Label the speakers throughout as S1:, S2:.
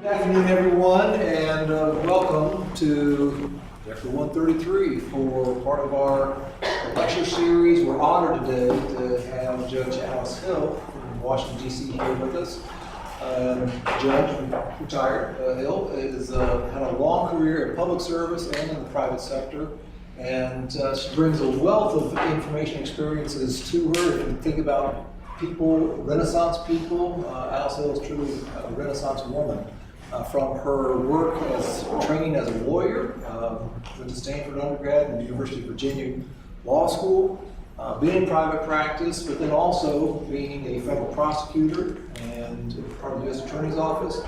S1: Good afternoon, everyone, and welcome to Lecture 133 for part of our lecture series. We're honored today to have Judge Alice Hill from Washington, D.C. here with us. Judge, retired, Hill, has had a long career in public service and in the private sector, and she brings a wealth of information experiences to her. If you think about people, Renaissance people, Alice Hill is truly a Renaissance woman. From her work as training as a lawyer, went to Stanford undergrad and the University of Virginia Law School, being in private practice, but then also being a federal prosecutor and part of the U.S. Attorney's Office,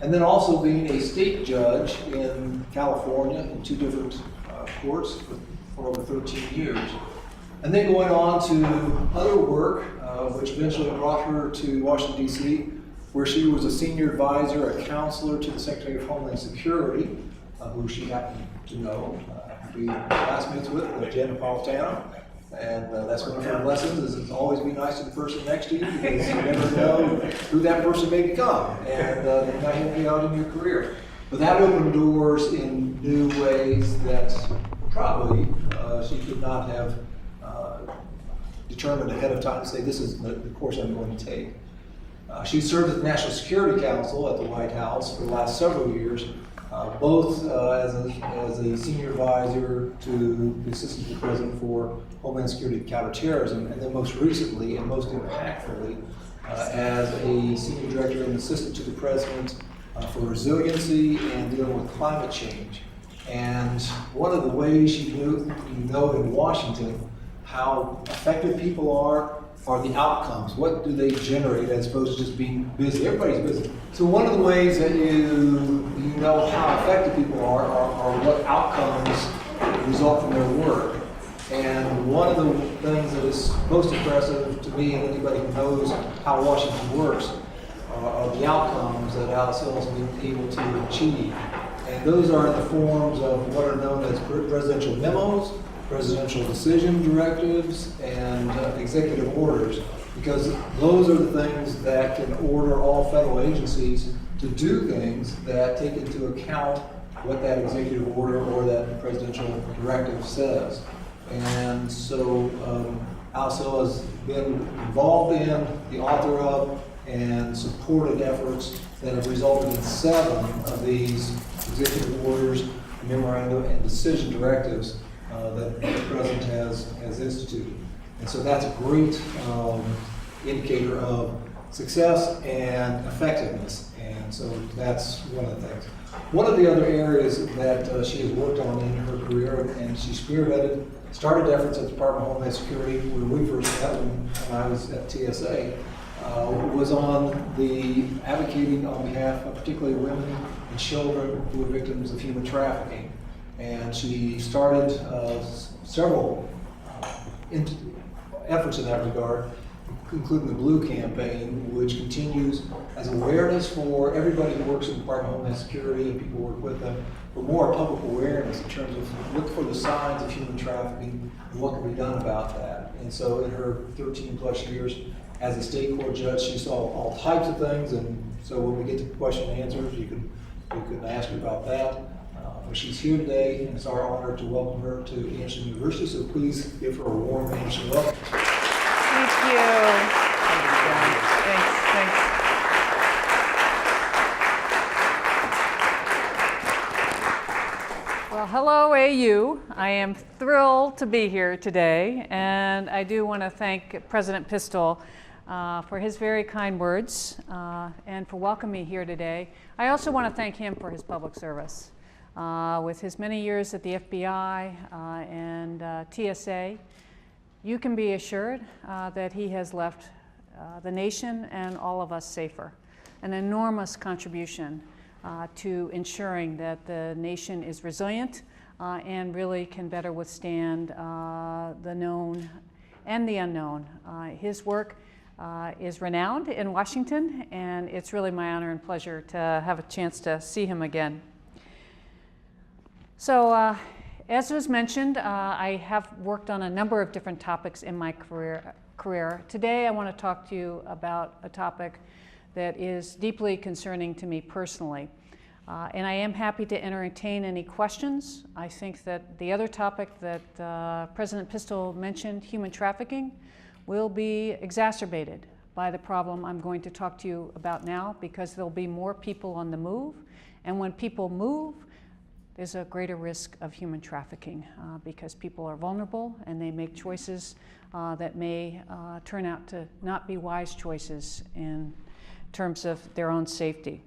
S1: and then also being a state judge in California in two different courts for over 13 years. And then going on to other work, which eventually brought her to Washington, D.C., where she was a senior advisor, a counselor to the Secretary of Homeland Security, who she happened to know, to be classmates with, Jen Napolitano. And that's one of her lessons, is it's always be nice to the person next to you, because you never know who that person may become, and they might help you out in your career. But that opened doors in new ways that probably she could not have determined ahead of time to say, this is the course I'm going to take. She served at the National Security Council at the White House for the last several years, both as a senior advisor to the Assistant to the President for Homeland Security and Counterterrorism, and then most recently and most impactfully as a senior director and assistant to the President for resiliency and dealing with climate change. And one of the ways you know in Washington how effective people are the outcomes. What do they generate as opposed to just being busy? Everybody's busy. So one of the ways that you know how effective people are what outcomes result from their work. And one of the things that is most impressive to me and anybody who knows how Washington works are the outcomes that Alice Hill has been able to achieve. And those are in the forms of what are known as presidential memos, presidential decision directives, and executive orders, because those are the things that can order all federal agencies to do things that take into account what that executive order or that presidential directive says. And so Alice Hill has been involved in, the author of, and supported efforts that have resulted in 7 of these executive orders, memoranda, and decision directives that the President has instituted. And so that's a great indicator of success and effectiveness. And so that's one of the things. One of the other areas that she has worked on in her career, and she started efforts at the Department of Homeland Security when we first met when I was at TSA, was on the advocating on behalf of particularly women and children who are victims of human trafficking. And she started several efforts in that regard, including the Blue Campaign, which continues as awareness for everybody who works in the Department of Homeland Security and people who work with them, for more public awareness in terms of look for the signs of human trafficking and what can be done about that. And so in her 13 plus years as a state court judge, she saw all types of things, and so when we get to question and answers, you can ask her about that. She's here today, and it's our honor to welcome her to Anderson University, so please give her a warm Anderson welcome.
S2: Thank you. Thanks. Well, hello, AU. I am thrilled to be here today, and I do want to thank President Pistol for his very kind words and for welcoming me here today. I also want to thank him for his public service. With his many years at the FBI and TSA, you can be assured that he has left the nation and all of us safer. An enormous contribution to ensuring that the nation is resilient and really can better withstand the known and the unknown. His work is renowned in Washington, and it's really my honor and pleasure to have a chance to see him again. So as was mentioned, I have worked on a number of different topics in my career. Today I want to talk to you about a topic that is deeply concerning to me personally. And I am happy to entertain any questions. I think that the other topic that President Pistol mentioned, human trafficking, will be exacerbated by the problem I'm going to talk to you about now, because there'll be more people on the move. And when people move, there's a greater risk of human trafficking because people are vulnerable and they make choices that may turn out to not be wise choices in terms of their own safety.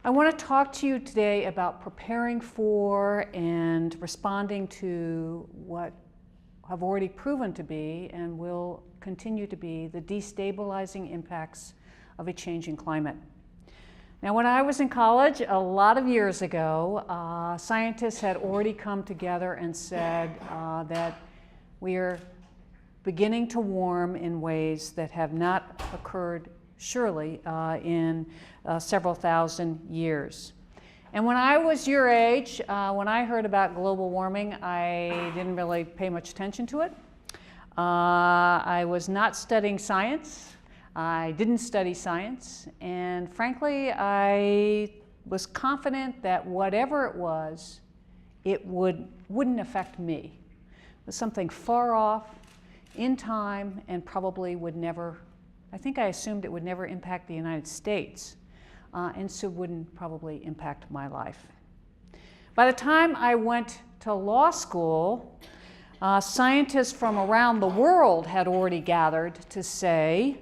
S2: I want to talk to you today about preparing for and responding to what have already proven to be and will continue to be the destabilizing impacts of a changing climate. Now, when I was in college a lot of years ago, scientists had already come together and said that we are beginning to warm in ways that have not occurred, surely, in several thousand years. And when I was your age, when I heard about global warming, I didn't really pay much attention to it. I was not studying science. I didn't study science, and frankly, I was confident that whatever it was, it wouldn't affect me. It was something far off, in time, and probably would never, I think I assumed it would never impact the United States, and so wouldn't probably impact my life. By the time I went to law school, scientists from around the world had already gathered to say,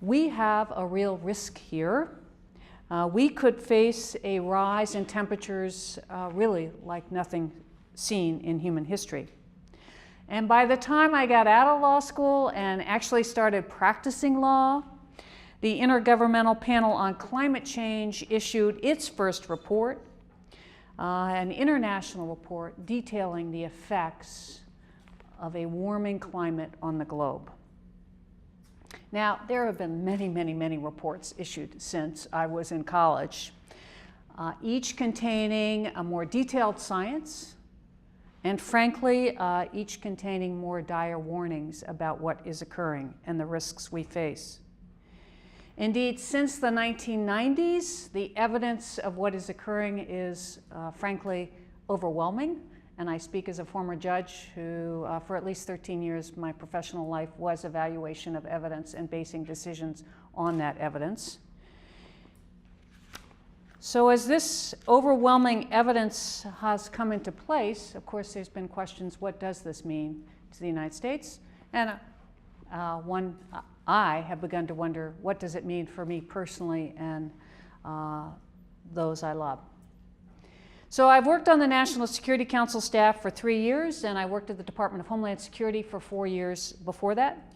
S2: we have a real risk here. We could face a rise in temperatures really like nothing seen in human history. And by the time I got out of law school and actually started practicing law, the Intergovernmental Panel on Climate Change issued its first report, an international report detailing the effects of a warming climate on the globe. Now, there have been many, many, many reports issued since I was in college, each containing a more detailed science, and frankly, each containing more dire warnings about what is occurring and the risks we face. Indeed, since the 1990s, the evidence of what is occurring is, frankly, overwhelming. And I speak as a former judge who, for at least 13 years, my professional life was evaluation of evidence and basing decisions on that evidence. So as this overwhelming evidence has come into place, of course, there's been questions, what does this mean to the United States? And I have begun to wonder, what does it mean for me personally and those I love? So I've worked on the National Security Council staff for 3 years, and I worked at the Department of Homeland Security for 4 years before that.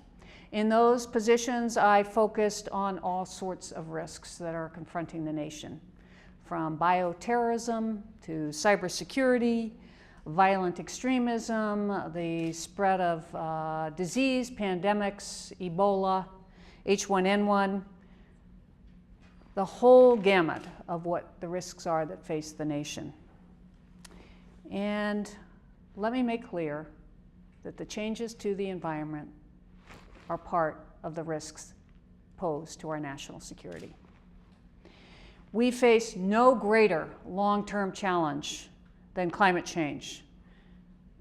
S2: In those positions, I focused on all sorts of risks that are confronting the nation, from bioterrorism to cybersecurity, violent extremism, the spread of disease, pandemics, Ebola, H1N1, the whole gamut of what the risks are that face the nation. And let me make clear that the changes to the environment are part of the risks posed to our national security. We face no greater long-term challenge than climate change.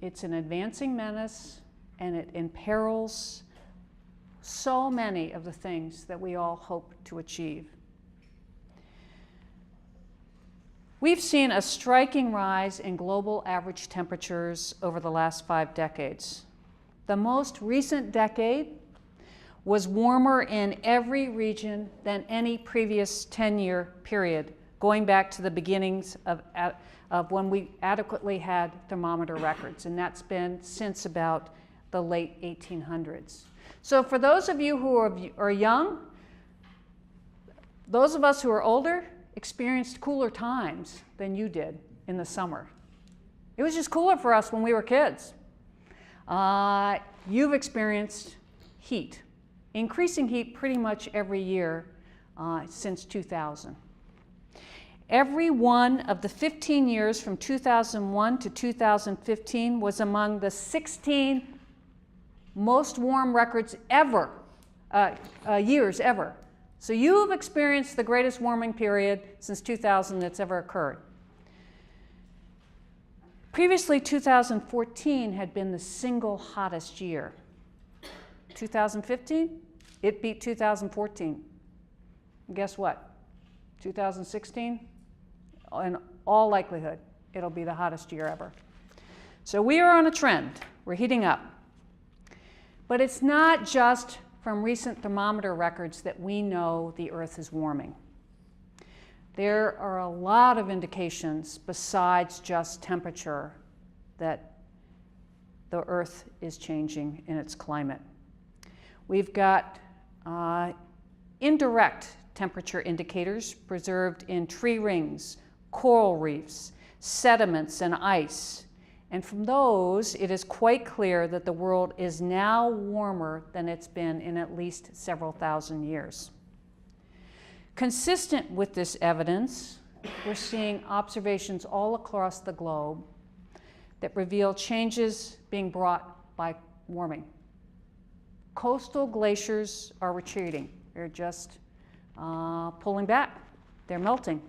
S2: It's an advancing menace, and it imperils so many of the things that we all hope to achieve. We've seen a striking rise in global average temperatures over the last 5 decades. The most recent decade was warmer in every region than any previous 10-year period, going back to the beginnings of when we adequately had thermometer records, and that's been since about the late 1800s. So for those of you who are young, those of us who are older experienced cooler times than you did in the summer. It was just cooler for us when we were kids. You've experienced heat, increasing heat pretty much every year since 2000. Every one of the 15 years from 2001 to 2015 was among the 16 most warm records ever years ever. So you have experienced the greatest warming period since 2000 that's ever occurred. Previously, 2014 had been the single hottest year. 2015, it beat 2014. And guess what? 2016, in all likelihood, it'll be the hottest year ever. So we are on a trend. We're heating up. But it's not just from recent thermometer records that we know the Earth is warming. There are a lot of indications besides just temperature that the Earth is changing in its climate. We've got indirect temperature indicators preserved in tree rings, coral reefs, sediments, and ice. And from those, it is quite clear that the world is now warmer than it's been in at least several thousand years. Consistent with this evidence, we're seeing observations all across the globe that reveal changes being brought by warming. Coastal glaciers are retreating. They're just pulling back. They're melting.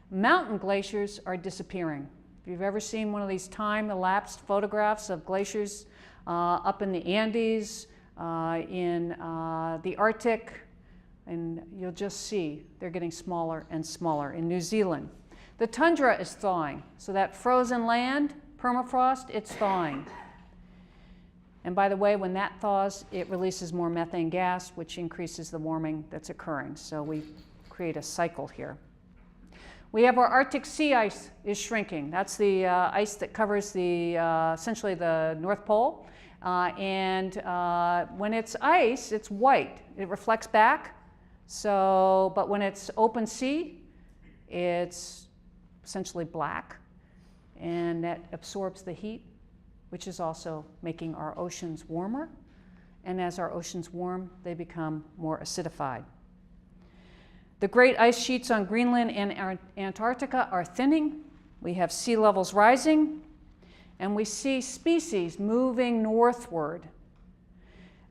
S2: Mountain glaciers are disappearing. If you've ever seen one of these time-elapsed photographs of glaciers up in the Andes, in the Arctic, and you'll just see they're getting smaller and smaller. In New Zealand, the tundra is thawing, so that frozen land, permafrost, it's thawing. And by the way, when that thaws, it releases more methane gas, which increases the warming that's occurring. So we create a cycle here. We have our Arctic sea ice is shrinking. That's the ice that covers the essentially the North Pole. When it's ice, it's white. It reflects back. So, but when it's open sea, it's essentially black, and that absorbs the heat, which is also making our oceans warmer. And as our oceans warm, they become more acidified. The great ice sheets on Greenland and Antarctica are thinning. We have sea levels rising, and we see species moving northward.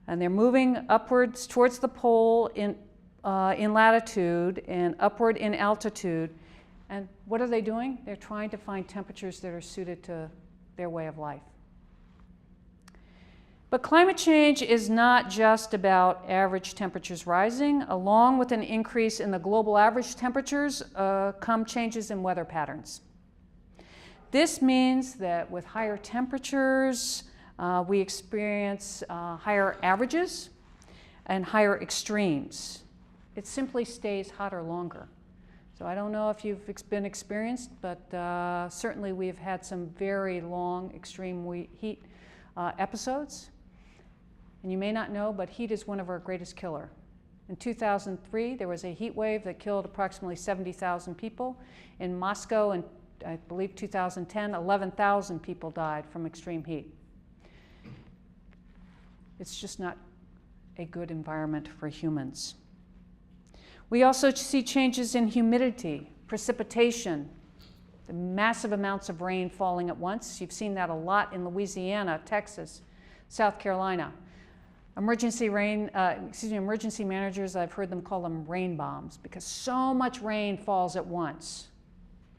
S2: And they're moving upwards towards the pole in latitude and upward in altitude. And what are they doing? They're trying to find temperatures that are suited to their way of life. But climate change is not just about average temperatures rising. Along with an increase in the global average temperatures come changes in weather patterns. This means that with higher temperatures, we experience higher averages and higher extremes. It simply stays hotter longer. So I don't know if you've been experienced, but certainly we've had some very long extreme heat episodes. And you may not know, but heat is one of our greatest killers. In 2003, there was a heat wave that killed approximately 70,000 people. In Moscow, in I believe 2010, 11,000 people died from extreme heat. It's just not a good environment for humans. We also see changes in humidity, precipitation, the massive amounts of rain falling at once. You've seen that a lot in Louisiana, Texas, South Carolina. Emergency managers, I've heard them call them rain bombs, because so much rain falls at once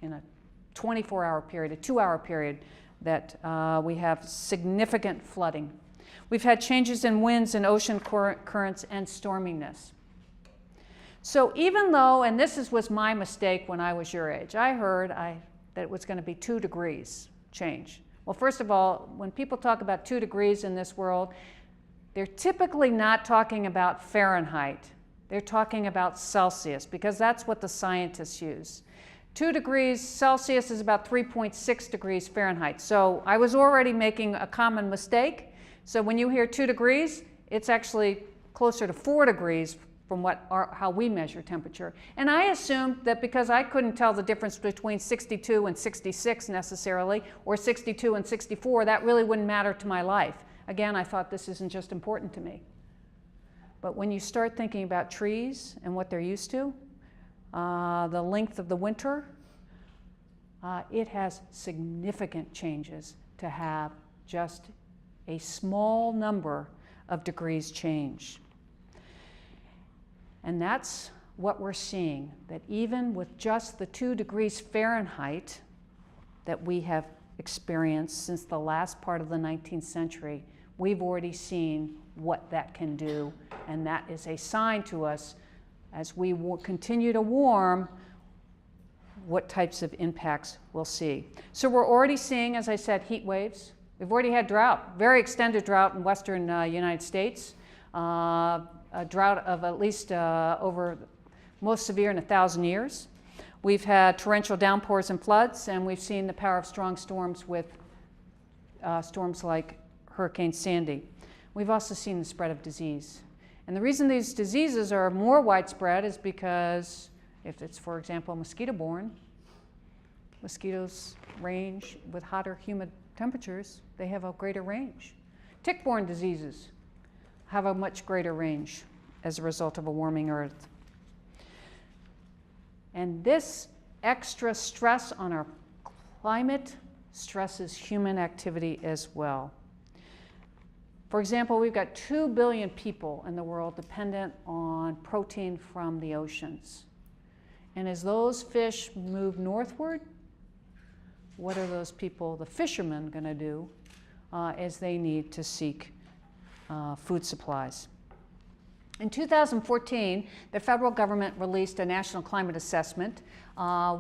S2: in a 24-hour period, a 2-hour period, that we have significant flooding. We've had changes in winds and ocean currents and storminess. So even though, and this was my mistake when I was your age, I heard that it was going to be 2 degrees change. Well, first of all, when people talk about 2 degrees in this world, they're typically not talking about Fahrenheit. They're talking about Celsius, because that's what the scientists use. 2 degrees Celsius is about 3.6 degrees Fahrenheit. So I was already making a common mistake. So when you hear 2 degrees, it's actually closer to 4 degrees from how we measure temperature. And I assumed that because I couldn't tell the difference between 62 and 66 necessarily, or 62 and 64, that really wouldn't matter to my life. Again, I thought this isn't just important to me. But when you start thinking about trees and what they're used to, the length of the winter, it has significant changes to have just a small number of degrees change. And that's what we're seeing, that even with just the 2 degrees Fahrenheit that we have experienced since the last part of the 19th century, we've already seen what that can do. And that is a sign to us, as we continue to warm, what types of impacts we'll see. So we're already seeing, as I said, heat waves. We've already had drought, very extended drought in western United States, a drought of at least over most severe in 1,000 years. We've had torrential downpours and floods, and we've seen the power of strong storms with storms like Hurricane Sandy. We've also seen the spread of disease. And the reason these diseases are more widespread is because if it's, for example, mosquito-borne, mosquitoes range with hotter, humid temperatures, they have a greater range. Tick-borne diseases have a much greater range as a result of a warming earth. And this extra stress on our climate stresses human activity as well. For example, we've got 2 billion people in the world dependent on protein from the oceans. And as those fish move northward, what are those people, the fishermen, going to do as they need to seek food supplies? In 2014, the federal government released a national climate assessment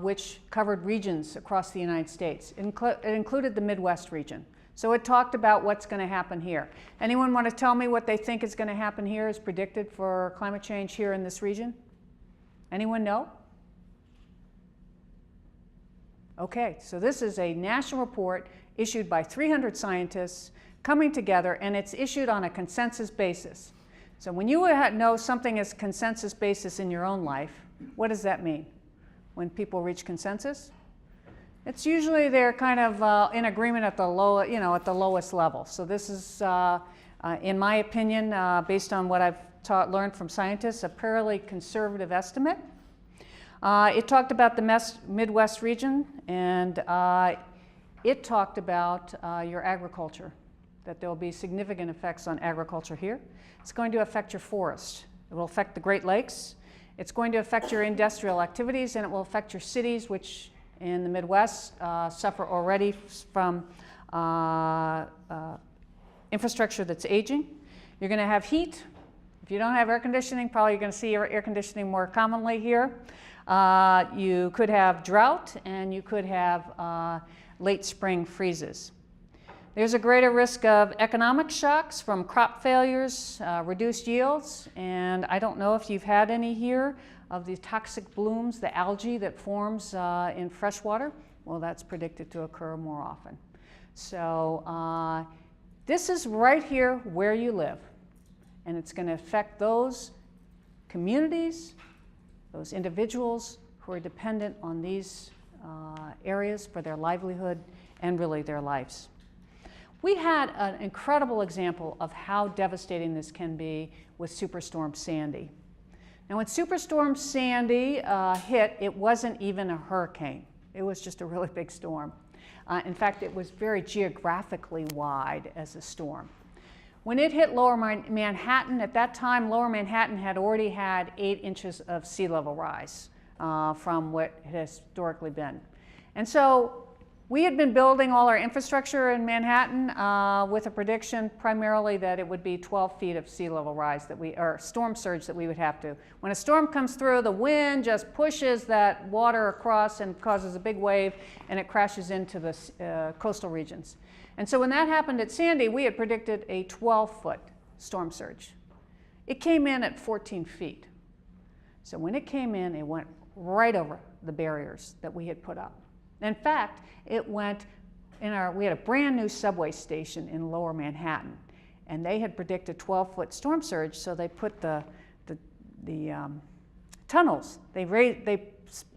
S2: which covered regions across the United States. It included the Midwest region. So it talked about what's going to happen here. Anyone want to tell me what they think is going to happen here as predicted for climate change here in this region? Anyone know? Okay, so this is a national report issued by 300 scientists coming together, and it's issued on a consensus basis. So when you know something is consensus basis in your own life, what does that mean? When people reach consensus? It's usually they're kind of in agreement at the lowest level. So this is, in my opinion, based on what I've learned from scientists, a fairly conservative estimate. It talked about the Midwest region, and it talked about your agriculture, that there will be significant effects on agriculture here. It's going to affect your forest. It will affect the Great Lakes. It's going to affect your industrial activities, and it will affect your cities, which in the Midwest suffer already from infrastructure that's aging. You're going to have heat. If you don't have air conditioning, probably you're going to see air conditioning more commonly here. You could have drought, and you could have late spring freezes. There's a greater risk of economic shocks from crop failures, reduced yields, and I don't know if you've had any here of the toxic blooms, the algae that forms in freshwater. Well, that's predicted to occur more often. So this is right here where you live, and it's going to affect those communities, those individuals who are dependent on these areas for their livelihood and really their lives. We had an incredible example of how devastating this can be with Superstorm Sandy. Now, when Superstorm Sandy hit, it wasn't even a hurricane. It was just a really big storm. In fact, it was very geographically wide as a storm. When it hit Lower Manhattan, at that time, Lower Manhattan had already had 8 inches of sea level rise from what it has historically been. And so we had been building all our infrastructure in Manhattan with a prediction primarily that it would be 12 feet of sea level rise or storm surge that we would have to. When a storm comes through, the wind just pushes that water across and causes a big wave, and it crashes into the coastal regions. And so when that happened at Sandy, we had predicted a 12-foot storm surge. It came in at 14 feet. So when it came in, it went right over the barriers that we had put up. In fact, it went we had a brand new subway station in Lower Manhattan, and they had predicted 12-foot storm surge, so they put the tunnels, they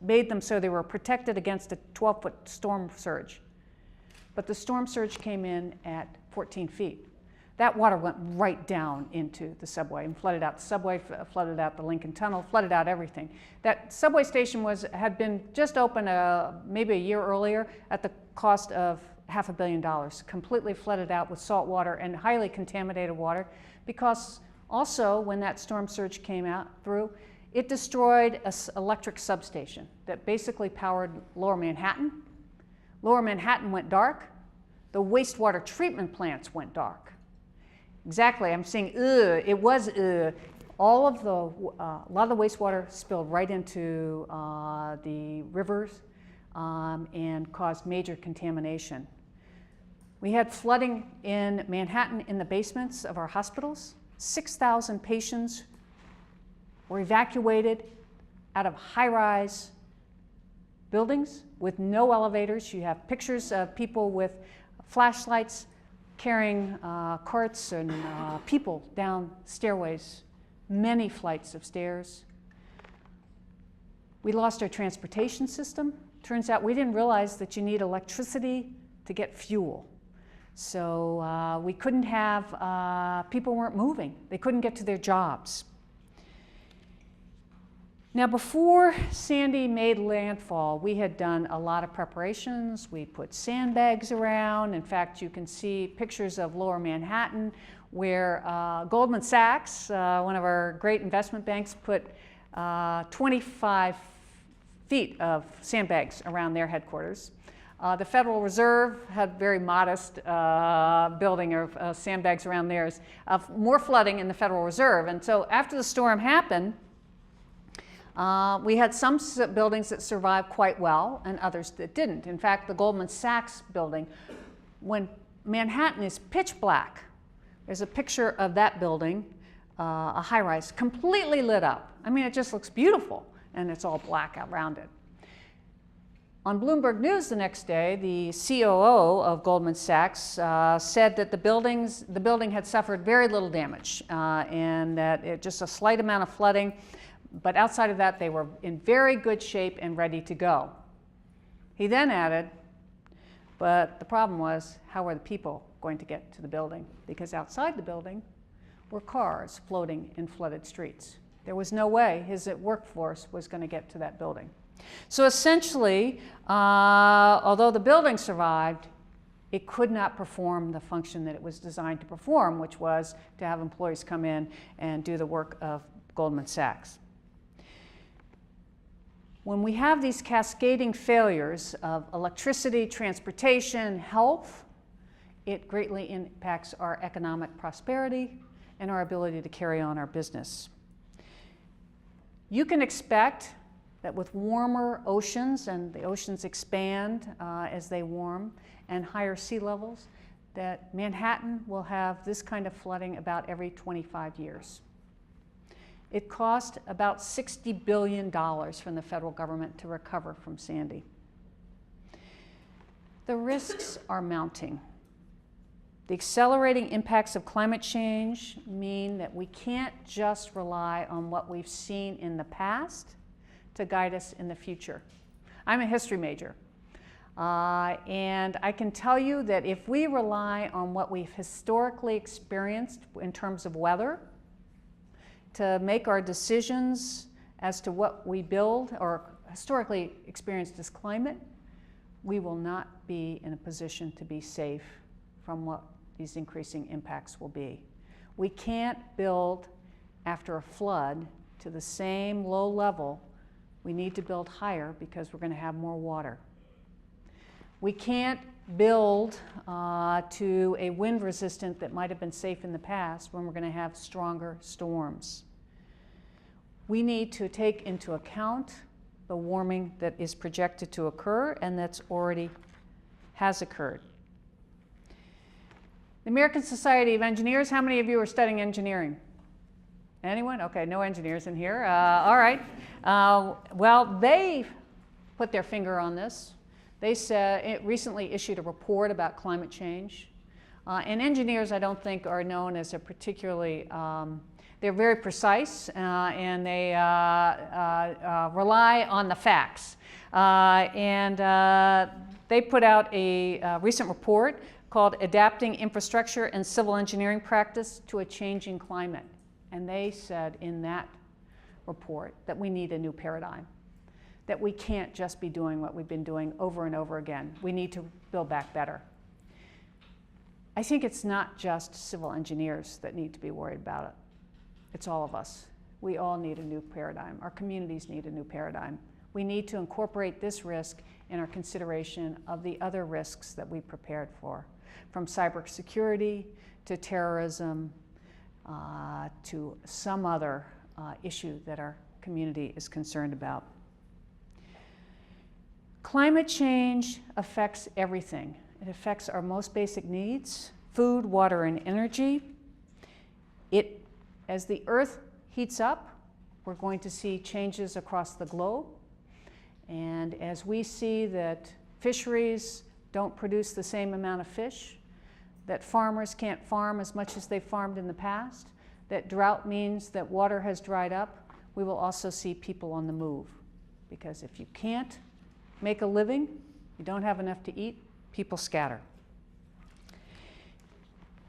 S2: made them so they were protected against a 12-foot storm surge. But the storm surge came in at 14 feet. That water went right down into the subway and flooded out the subway, flooded out the Lincoln Tunnel, flooded out everything. That subway station had been just opened maybe a year earlier at the cost of $500 million, completely flooded out with salt water and highly contaminated water, because also when that storm surge came through, It destroyed an electric substation that basically powered Lower Manhattan. Lower Manhattan went dark. The wastewater treatment plants went dark. Exactly, I'm saying, it was, all of the, a lot of the wastewater spilled right into the rivers and caused major contamination. We had flooding in Manhattan in the basements of our hospitals. 6,000 patients were evacuated out of high-rise buildings with no elevators. You have pictures of people with flashlights carrying carts and people down stairways, many flights of stairs. We lost our transportation system. Turns out we didn't realize that you need electricity to get fuel. So we couldn't have, people weren't moving. They couldn't get to their jobs. Now, before Sandy made landfall, we had done a lot of preparations. We put sandbags around. In fact, you can see pictures of Lower Manhattan where Goldman Sachs, one of our great investment banks, put 25 feet of sandbags around their headquarters. The Federal Reserve had very modest building of sandbags around theirs. More flooding in the Federal Reserve. And so after the storm happened, we had some buildings that survived quite well and others that didn't. In fact, the Goldman Sachs building, when Manhattan is pitch black, there's a picture of that building, a high-rise, completely lit up. I mean, it just looks beautiful, and it's all black around it. On Bloomberg News the next day, the COO of Goldman Sachs said that the building had suffered very little damage and that just a slight amount of flooding. But outside of that, they were in very good shape and ready to go. He then added, but the problem was, how were the people going to get to the building? Because outside the building were cars floating in flooded streets. There was no way his workforce was going to get to that building. So essentially, although the building survived, it could not perform the function that it was designed to perform, which was to have employees come in and do the work of Goldman Sachs. When we have these cascading failures of electricity, transportation, health, it greatly impacts our economic prosperity and our ability to carry on our business. You can expect that with warmer oceans, and the oceans expand as they warm, and higher sea levels, that Manhattan will have this kind of flooding about every 25 years. It cost about $60 billion from the federal government to recover from Sandy. The risks are mounting. The accelerating impacts of climate change mean that we can't just rely on what we've seen in the past to guide us in the future. I'm a history major, and I can tell you that if we rely on what we've historically experienced in terms of weather to make our decisions as to what we build or historically experienced as climate, we will not be in a position to be safe from what these increasing impacts will be. We can't build after a flood to the same low level. We need to build higher because we're going to have more water. We can't build to a wind resistant that might have been safe in the past when we're going to have stronger storms. We need to take into account the warming that is projected to occur and that's already has occurred. The American Society of Engineers, how many of you are studying engineering? Anyone? Okay, no engineers in here. All right. Well, they put their finger on this. They said it recently issued a report about climate change. And engineers, I don't think, are known as a particularly, they're very precise and they rely on the facts. They put out a recent report called Adapting Infrastructure and Civil Engineering Practice to a Changing Climate. And they said in that report that we need a new paradigm, that we can't just be doing what we've been doing over and over again. We need to build back better. I think it's not just civil engineers that need to be worried about it. It's all of us. we all need a new paradigm. Our communities need a new paradigm. We need to incorporate this risk in our consideration of the other risks that we prepared for, from cybersecurity to terrorism to some other issue that our community is concerned about. Climate change affects everything. It affects our most basic needs, food, water, and energy. As the Earth heats up, we're going to see changes across the globe. And as we see that fisheries don't produce the same amount of fish, that farmers can't farm as much as they farmed in the past, that drought means that water has dried up, we will also see people on the move. Because if you can't make a living, you don't have enough to eat, people scatter.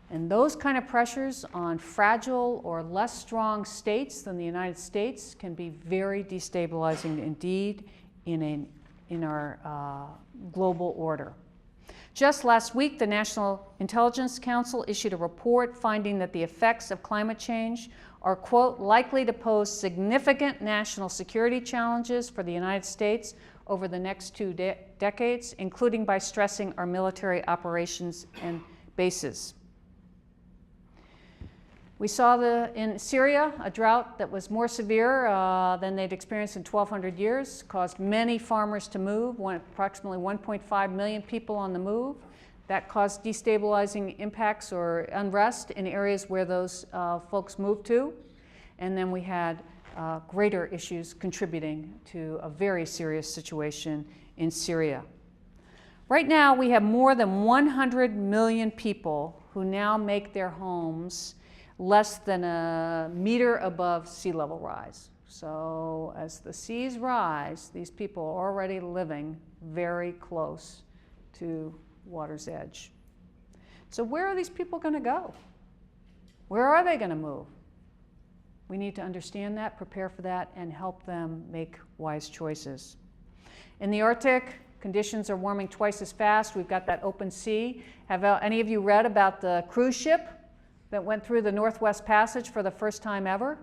S2: And those kind of pressures on fragile or less strong states than the United States can be very destabilizing indeed in our global order. Just last week, the National Intelligence Council issued a report finding that the effects of climate change are, quote, likely to pose significant national security challenges for the United States over the next 2 decades, including by stressing our military operations and bases. We saw in Syria a drought that was more severe than they'd experienced in 1,200 years, caused many farmers to move, approximately 1.5 million people on the move. That caused destabilizing impacts or unrest in areas where those folks moved to. And then we had greater issues contributing to a very serious situation in Syria. Right now, we have more than 100 million people who now make their homes less than a meter above sea level rise. So as the seas rise, these people are already living very close to water's edge. So where are these people going to go? Where are they going to move? We need to understand that, prepare for that, and help them make wise choices. In the Arctic, conditions are warming twice as fast. We've got that open sea. Have any of you read about the cruise ship that went through the Northwest Passage for the first time ever?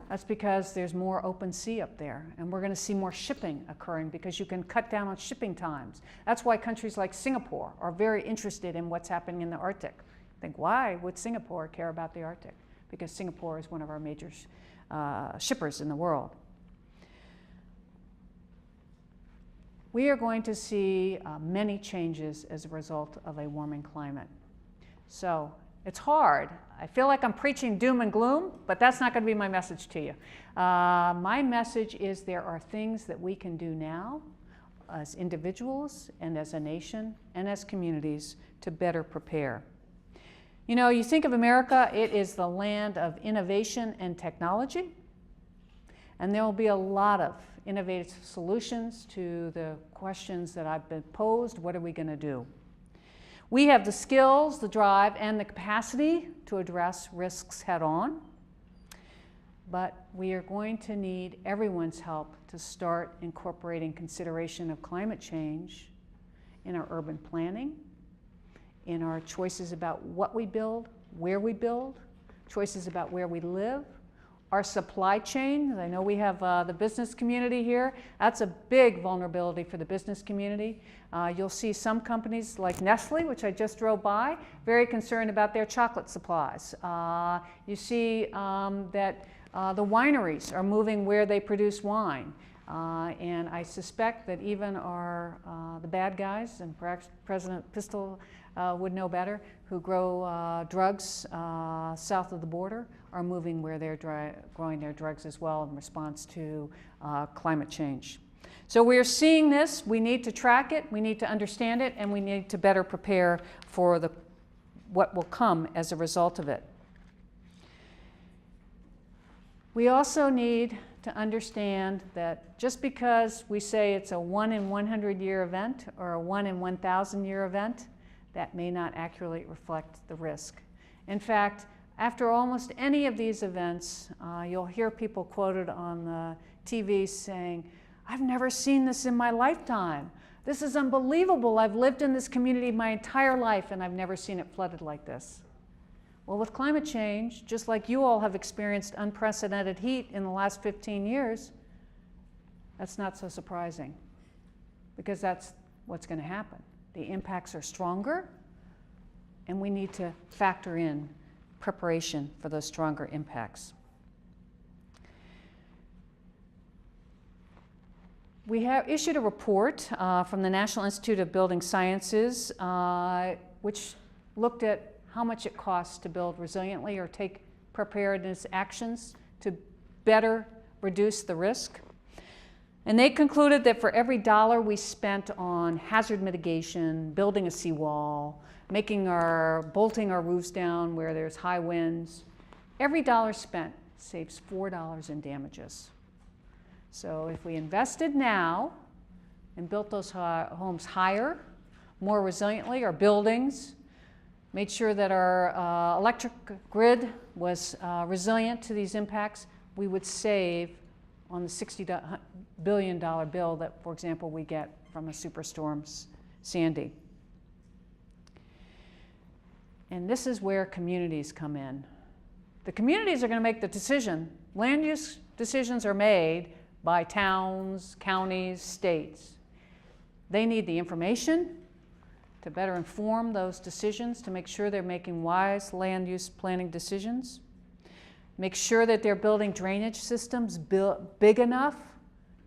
S2: That's because there's more open sea up there, and we're going to see more shipping occurring because you can cut down on shipping times. That's why countries like Singapore are very interested in what's happening in the Arctic. Think, why would Singapore care about the Arctic? Because Singapore is one of our major shippers in the world. We are going to see many changes as a result of a warming climate. So it's hard. I feel like I'm preaching doom and gloom, but that's not going to be my message to you. My message is there are things that we can do now as individuals and as a nation and as communities to better prepare. You know, you think of America, it is the land of innovation and technology, and there will be a lot of innovative solutions to the questions that I've been posed. What are we going to do? We have the skills, the drive, and the capacity to address risks head-on, but we are going to need everyone's help to start incorporating consideration of climate change in our urban planning, in our choices about what we build, where we build, choices about where we live, our supply chain. I know we have the business community here. That's a big vulnerability for the business community. You'll see some companies like Nestle, which I just drove by, very concerned about their chocolate supplies. You see that the wineries are moving where they produce wine. And I suspect that even the bad guys, and perhaps President Pistol would know better, who grow drugs south of the border, are moving where they're growing their drugs as well in response to climate change. So we are seeing this. We need to track it, we need to understand it, and we need to better prepare for what will come as a result of it. We also need to understand that just because we say it's a 1 in 100 year event or a 1 in 1,000 year event, that may not accurately reflect the risk. In fact, after almost any of these events, you'll hear people quoted on the TV saying, "I've never seen this in my lifetime. This is unbelievable. I've lived in this community my entire life and I've never seen it flooded like this." Well, with climate change, just like you all have experienced unprecedented heat in the last 15 years, that's not so surprising, because that's what's going to happen. The impacts are stronger, and we need to factor in preparation for those stronger impacts. We have issued a report from the National Institute of Building Sciences, which looked at how much it costs to build resiliently or take preparedness actions to better reduce the risk. And they concluded that for every dollar we spent on hazard mitigation, building a seawall, bolting our roofs down where there's high winds, every dollar spent saves $4 in damages. So if we invested now and built those homes higher, more resiliently, our buildings, made sure that our electric grid was resilient to these impacts, we would save on the $60 billion bill that, for example, we get from a superstorm Sandy. And this is where communities come in. The communities are going to make the decision. Land use decisions are made by towns, counties, states. They need the information to better inform those decisions, to make sure they're making wise land use planning decisions. Make sure that they're building drainage systems big enough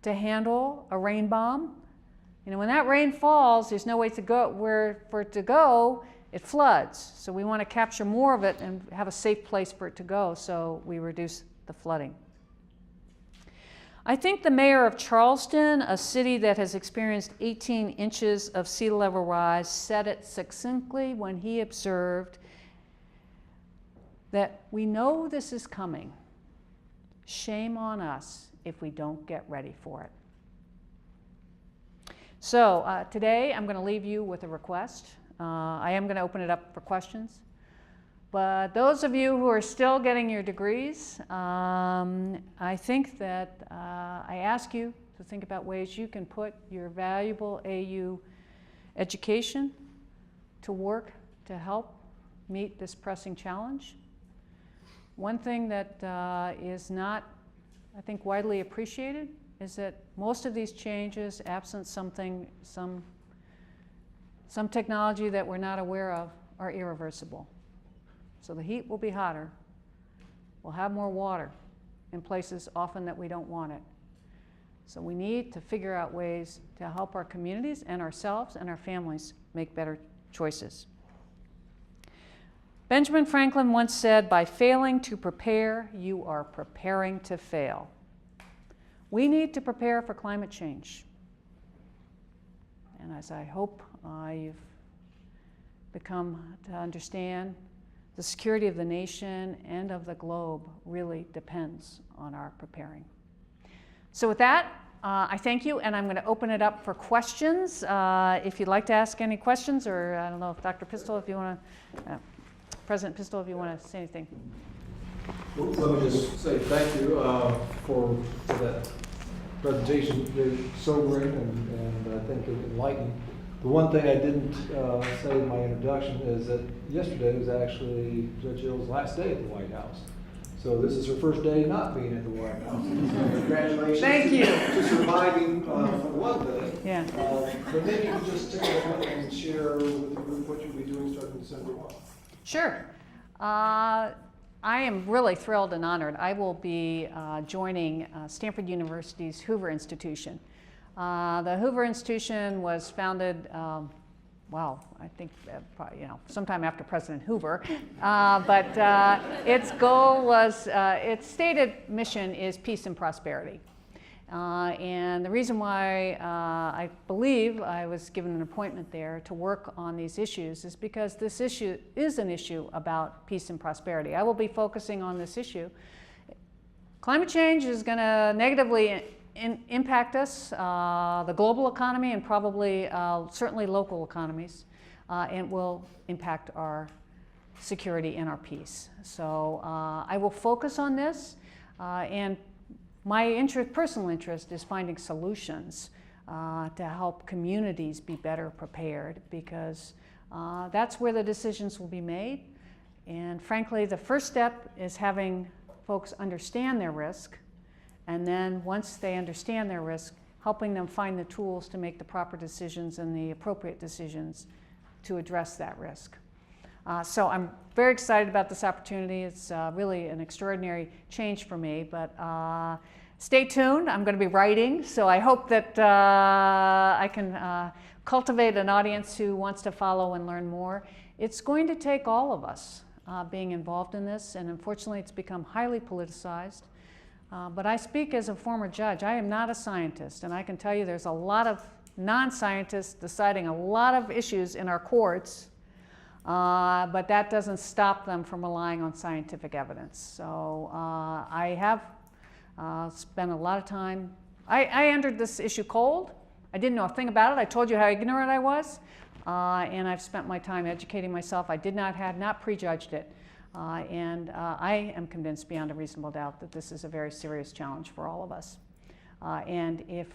S2: to handle a rain bomb. You know, when that rain falls, there's no way to go for it to go, it floods. So we want to capture more of it and have a safe place for it to go, so we reduce the flooding. I think the mayor of Charleston, a city that has experienced 18 inches of sea level rise, said it succinctly when he observed that we know this is coming. Shame on us if we don't get ready for it. So today I'm going to leave you with a request. I am going to open it up for questions. But those of you who are still getting your degrees, I think that I ask you to think about ways you can put your valuable AU education to work to help meet this pressing challenge. One thing that is not, I think, widely appreciated is that most of these changes, absent some technology that we're not aware of, are irreversible. So the heat will be hotter. We'll have more water in places often that we don't want it. So we need to figure out ways to help our communities and ourselves and our families make better choices. Benjamin Franklin once said, "By failing to prepare, you are preparing to fail." We need to prepare for climate change. And as I hope you've become to understand, the security of the nation and of the globe really depends on our preparing. So with that, I thank you, and I'm going to open it up for questions. If you'd like to ask any questions, or I don't know if Dr. Pistol, if you want to, President Pistol, if you want to say anything.
S1: Well, let me just say thank you for that presentation. Very sobering and I think enlightening. The one thing I didn't say in my introduction is that yesterday was actually Judge Hill's last day at the White House. So this is her first day not being at the White House. So congratulations.
S2: Thank you.
S1: To surviving for one thing.
S2: Yeah.
S1: But maybe you can just take a moment and share with the group what you'll be doing starting December 1.
S2: Sure. I am really thrilled and honored. I will be joining Stanford University's Hoover Institution. The Hoover Institution was founded, I think sometime after President Hoover. But its goal was, its stated mission is peace and prosperity. And the reason why I believe I was given an appointment there to work on these issues is because this issue is an issue about peace and prosperity. I will be focusing on this issue. Climate change is going to negatively impact us, the global economy, and probably certainly local economies, and will impact our security and our peace. So I will focus on this, and my personal interest is finding solutions to help communities be better prepared, because that's where the decisions will be made. And frankly, the first step is having folks understand their risk, and then once they understand their risk, helping them find the tools to make the proper decisions and the appropriate decisions to address that risk. So I'm very excited about this opportunity. It's really an extraordinary change for me, but stay tuned. I'm going to be writing, so I hope that I can cultivate an audience who wants to follow and learn more. It's going to take all of us being involved in this, and unfortunately it's become highly politicized. But I speak as a former judge. I am not a scientist, and I can tell you there's a lot of non-scientists deciding a lot of issues in our courts, but that doesn't stop them from relying on scientific evidence. So I have spent a lot of time. I entered this issue cold. I didn't know a thing about it. I told you how ignorant I was. And I've spent my time educating myself. I had not prejudged it. And I am convinced beyond a reasonable doubt that this is a very serious challenge for all of us. And if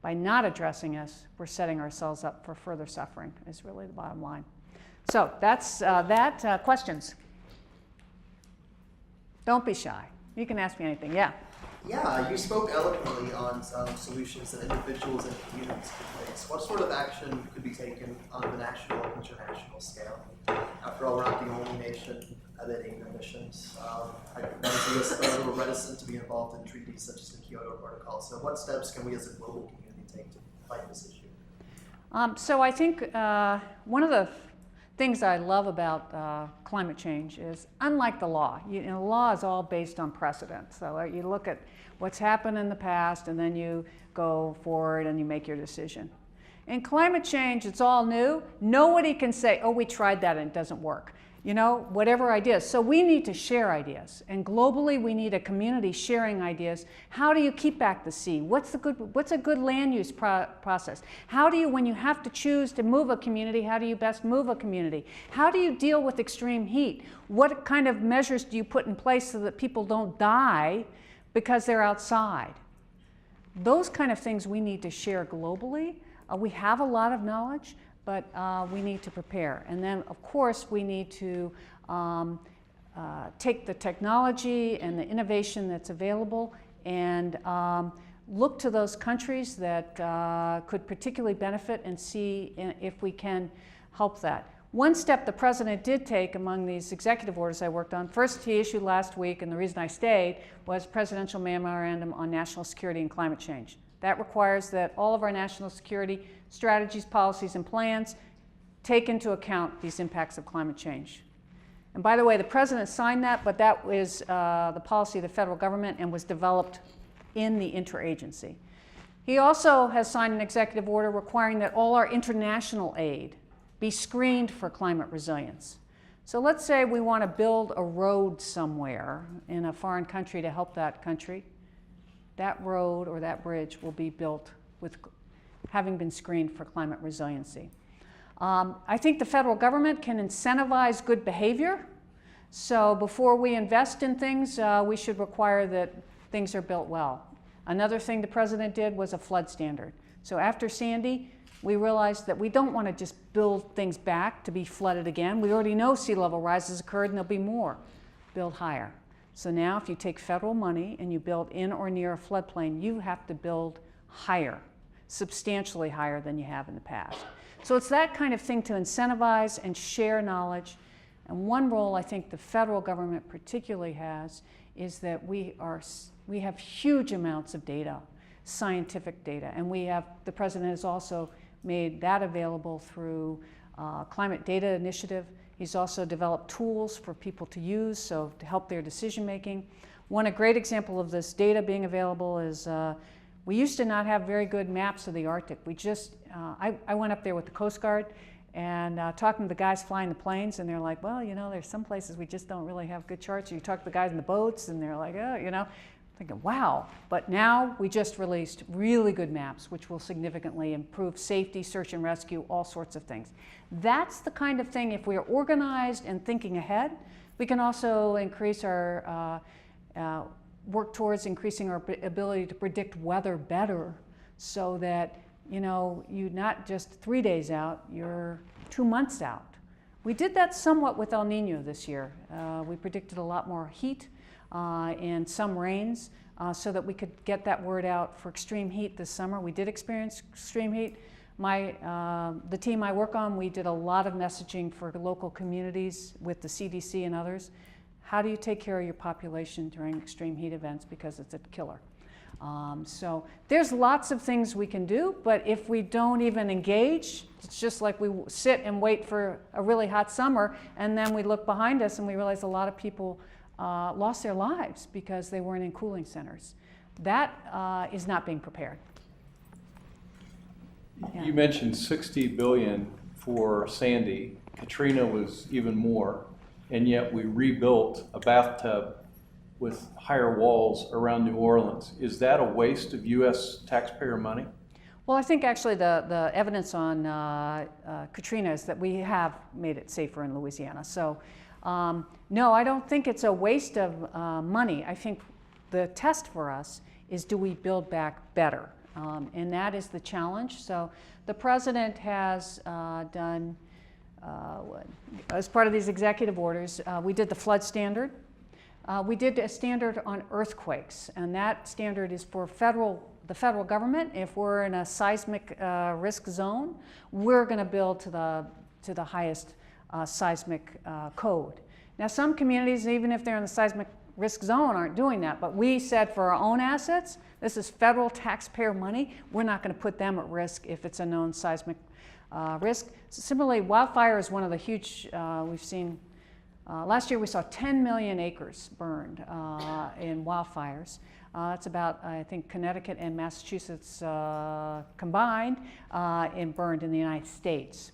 S2: by not addressing us, we're setting ourselves up for further suffering is really the bottom line. So that's that. Questions? Don't be shy. You can ask me anything. Yeah.
S3: Yeah, you spoke eloquently on some solutions that individuals and communities could face. What sort of action could be taken on the national and international scale? After all, we're not the only nation emitting emissions. I notice the U.S. a little reticent to be involved in treaties such as the Kyoto Protocol. So what steps can we as a global community take to fight this issue?
S2: So I think one of the things I love about climate change is, unlike the law, the law is all based on precedent. So you look at what's happened in the past and then you go forward and you make your decision. In climate change, it's all new. Nobody can say, oh, we tried that and it doesn't work. Whatever ideas. So we need to share ideas. And globally, we need a community sharing ideas. How do you keep back the sea? What's a good land use process? How do you, when you have to choose to move a community, how do you best move a community? How do you deal with extreme heat? What kind of measures do you put in place so that people don't die because they're outside? Those kind of things we need to share globally. We have a lot of knowledge, but we need to prepare. And then, of course, we need to take the technology and the innovation that's available and look to those countries that could particularly benefit and see if we can help that. One step the president did take among these executive orders I worked on, first he issued last week, and the reason I stayed, was Presidential Memorandum on National Security and Climate Change. That requires that all of our national security strategies, policies, and plans take into account these impacts of climate change. And by the way, the president signed that, but that was the policy of the federal government and was developed in the interagency. He also has signed an executive order requiring that all our international aid be screened for climate resilience. So let's say we want to build a road somewhere in a foreign country to help that country. That road or that bridge will be built with having been screened for climate resiliency. I think the federal government can incentivize good behavior. So before we invest in things, we should require that things are built well. Another thing the president did was a flood standard. So after Sandy, we realized that we don't want to just build things back to be flooded again. We already know sea level rise has occurred and there'll be more. Build higher. So now if you take federal money and you build in or near a floodplain, you have to build higher, substantially higher than you have in the past. So it's that kind of thing to incentivize and share knowledge. And one role I think the federal government particularly has is that we have huge amounts of data, scientific data, and the president has also made that available through Climate Data Initiative. He's also developed tools for people to use, so to help their decision making. A great example of this data being available is we used to not have very good maps of the Arctic. I went up there with the Coast Guard and talking to the guys flying the planes, and they're like, well, there's some places we just don't really have good charts. You talk to the guys in the boats, and they're like, oh, thinking, wow. But now we just released really good maps, which will significantly improve safety, search and rescue, all sorts of things. That's the kind of thing, if we're organized and thinking ahead, we can also increase our, work towards increasing our ability to predict weather better so that, you're not just 3 days out, you're 2 months out. We did that somewhat with El Nino this year. We predicted a lot more heat and some rains so that we could get that word out for extreme heat this summer. We did experience extreme heat. The team I work on, we did a lot of messaging for local communities with the CDC and others. How do you take care of your population during extreme heat events, because it's a killer? So there's lots of things we can do, but if we don't even engage, it's just like we sit and wait for a really hot summer, and then we look behind us and we realize a lot of people lost their lives because they weren't in cooling centers. That is not being prepared. Yeah.
S4: You mentioned $60 billion for Sandy. Katrina was even more, and yet we rebuilt a bathtub with higher walls around New Orleans. Is that a waste of U.S. taxpayer money?
S2: Well, I think actually the evidence on Katrina is that we have made it safer in Louisiana. So no, I don't think it's a waste of money. I think the test for us is, do we build back better? And that is the challenge. So the president has done, as part of these executive orders, we did the flood standard. We did a standard on earthquakes, and that standard is for the federal government. If we're in a seismic risk zone, we're going to build to the highest seismic code. Now, some communities, even if they're in the seismic risk zone, aren't doing that. But we said for our own assets, this is federal taxpayer money. We're not going to put them at risk if it's a known seismic risk. Similarly, wildfire is one of the huge, we've seen. Last year we saw 10 million acres burned in wildfires. That's about, I think, Connecticut and Massachusetts combined and burned in the United States.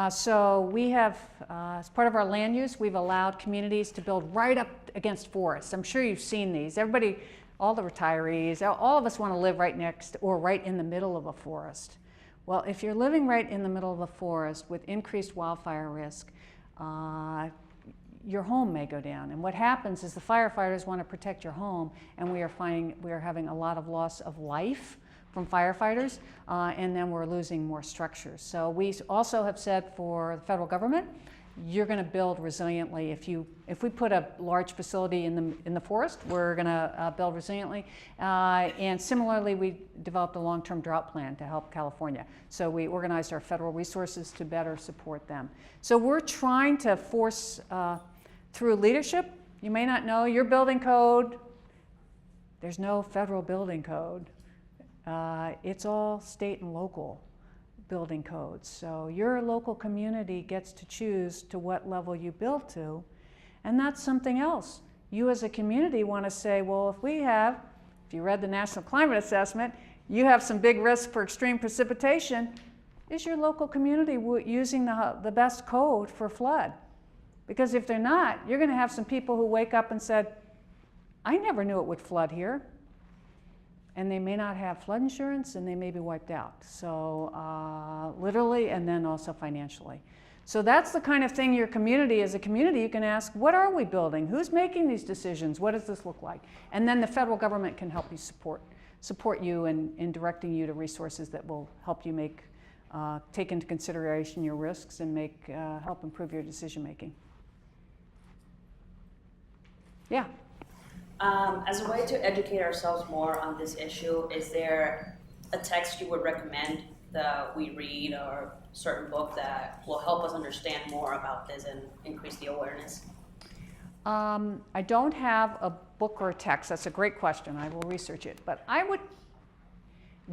S2: So we have, as part of our land use, we've allowed communities to build right up against forests. I'm sure you've seen these. Everybody, all the retirees, all of us want to live right next or right in the middle of a forest. Well, if you're living right in the middle of a forest with increased wildfire risk, your home may go down. And what happens is the firefighters want to protect your home, and we are having a lot of loss of life from firefighters, and then we're losing more structures. So we also have said for the federal government, you're going to build resiliently. If we put a large facility in the forest, we're going to build resiliently. And similarly, we developed a long-term drought plan to help California. So we organized our federal resources to better support them. So we're trying to force through leadership. You may not know your building code. There's no federal building code. It's all state and local building codes. So your local community gets to choose to what level you build to, and that's something else. You as a community want to say, well, if you read the National Climate Assessment, you have some big risk for extreme precipitation. Is your local community using the best code for flood? Because if they're not, you're going to have some people who wake up and said, I never knew it would flood here. And they may not have flood insurance, and they may be wiped out. So literally, and then also financially. So that's the kind of thing your community, as a community, you can ask, what are we building? Who's making these decisions? What does this look like? And then the federal government can help you support you in directing you to resources that will help you take into consideration your risks and help improve your decision making. Yeah.
S5: As a way to educate ourselves more on this issue, is there a text you would recommend that we read or a certain book that will help us understand more about this and increase the awareness?
S2: I don't have a book or a text. That's a great question. I will research it. But I would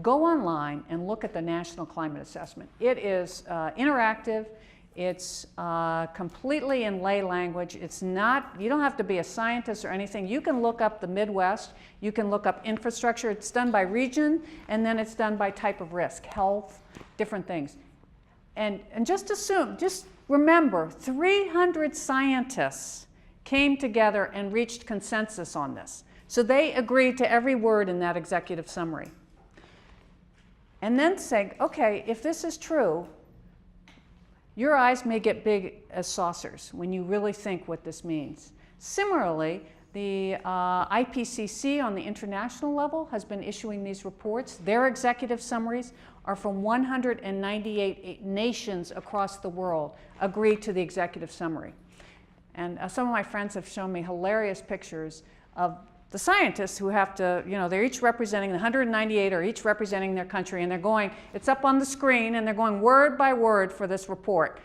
S2: go online and look at the National Climate Assessment. It is interactive. It's completely in lay language. It's not, you don't have to be a scientist or anything. You can look up the Midwest. You can look up infrastructure. It's done by region, and then it's done by type of risk, health, different things. And just remember, 300 scientists came together and reached consensus on this. So they agreed to every word in that executive summary. And then say, okay, if this is true, your eyes may get big as saucers when you really think what this means. Similarly, The IPCC on the international level has been issuing these reports. Their executive summaries are from 198 nations across the world agree to the executive summary. And some of my friends have shown me hilarious pictures of the scientists who have to, they're each representing, the 198 are each representing their country, and they're going, it's up on the screen, and they're going word by word for this report.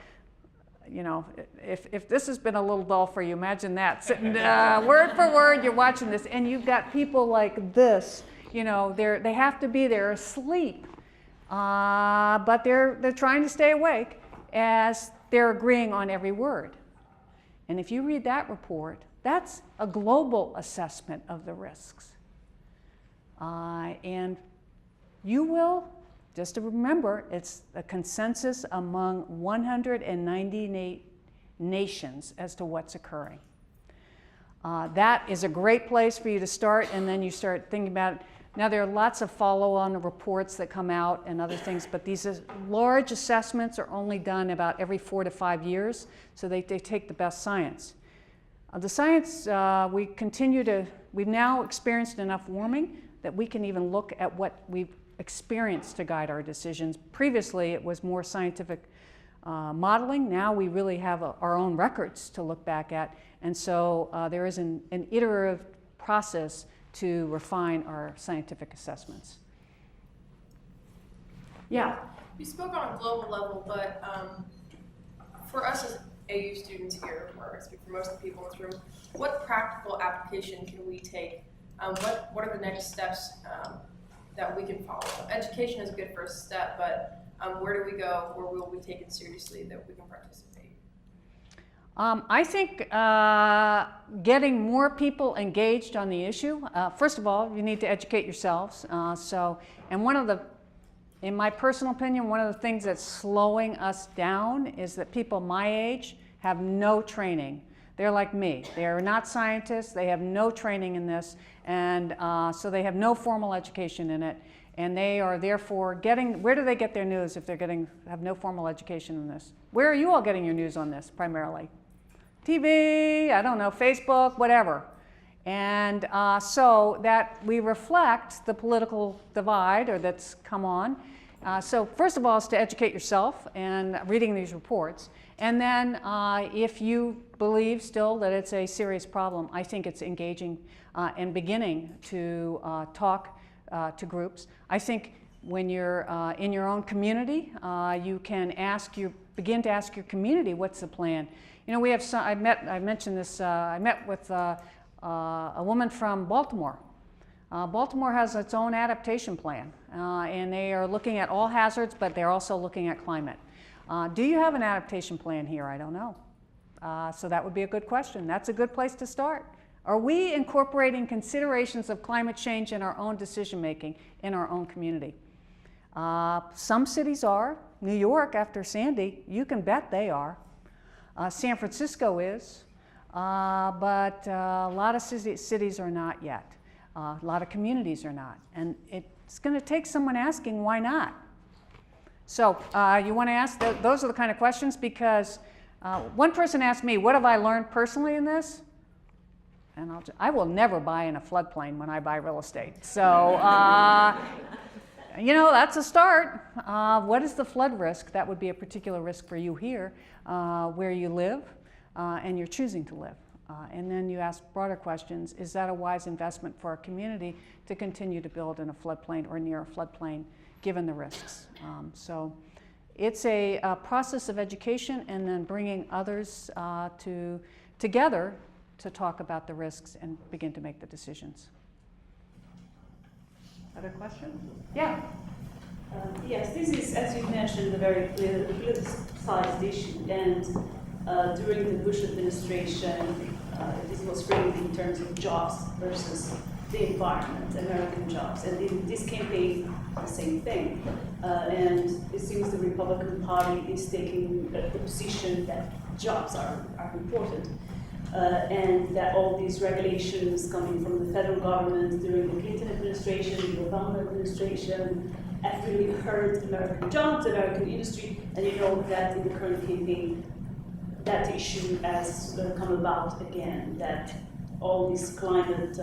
S2: If this has been a little dull for you, imagine that. Sitting word for word, you're watching this, and you've got people like this, they have to be there asleep, but they're trying to stay awake as they're agreeing on every word. And if you read that report, that's a global assessment of the risks. And you will, just to remember, it's a consensus among 198 nations as to what's occurring. That is a great place for you to start, and then you start thinking about it. Now, there are lots of follow-on reports that come out and other things, but these large assessments are only done about every 4 to 5 years, so they take the best science. The science, we've now experienced enough warming that we can even look at what we've experienced to guide our decisions. Previously, it was more scientific modeling. Now we really have our own records to look back at, and so there is an iterative process to refine our scientific assessments. Yeah?
S6: You spoke on a global level, but for us as AU students here, or I speak for most of the people in this room, what practical application can we take? What are the next steps that we can follow? Education is a good first step, but where do we go, or will we take it seriously that we can participate?
S2: I think getting more people engaged on the issue, first of all, you need to educate yourselves. And in my personal opinion, one of the things that's slowing us down is that people my age have no training. They're like me. They're not scientists. They have no training in this, and so they have no formal education in it. And they are therefore where do they get their news if they have no formal education in this? Where are you all getting your news on this primarily? TV, I don't know, Facebook, whatever. And so that we reflect the political divide that's come on. So first of all is to educate yourself and reading these reports. And then if you believe still that it's a serious problem, I think it's engaging and beginning to talk to groups. I think when you're in your own community, you can begin to ask your community, what's the plan? We have I mentioned this, I met with a woman from Baltimore. Baltimore has its own adaptation plan, and they are looking at all hazards, but they're also looking at climate. Do you have an adaptation plan here? I don't know. So that would be a good question. That's a good place to start. Are we incorporating considerations of climate change in our own decision-making in our own community? Some cities are. New York, after Sandy, you can bet they are. San Francisco is, but a lot of cities are not yet. A lot of communities are not. And it's going to take someone asking, why not? So you want to ask, those are the kind of questions, because one person asked me, what have I learned personally in this? And I will never buy in a floodplain when I buy real estate. So, that's a start. What is the flood risk? That would be a particular risk for you here, where you live and you're choosing to live. And then you ask broader questions. Is that a wise investment for our community to continue to build in a floodplain or near a floodplain, given the risks? So it's a process of education and then bringing others together to talk about the risks and begin to make the decisions. Other question? Yeah.
S7: Yes, this is, as you mentioned, a very politicized issue, and during the Bush administration, this was framed in terms of jobs versus the environment, American jobs, and in this campaign, the same thing. And it seems the Republican Party is taking the position that jobs are important. And that all these regulations coming from the federal government during the Clinton administration, the Obama administration, have really hurt American jobs, American industry, and you know that in the current campaign, that issue has come about again, that all these climate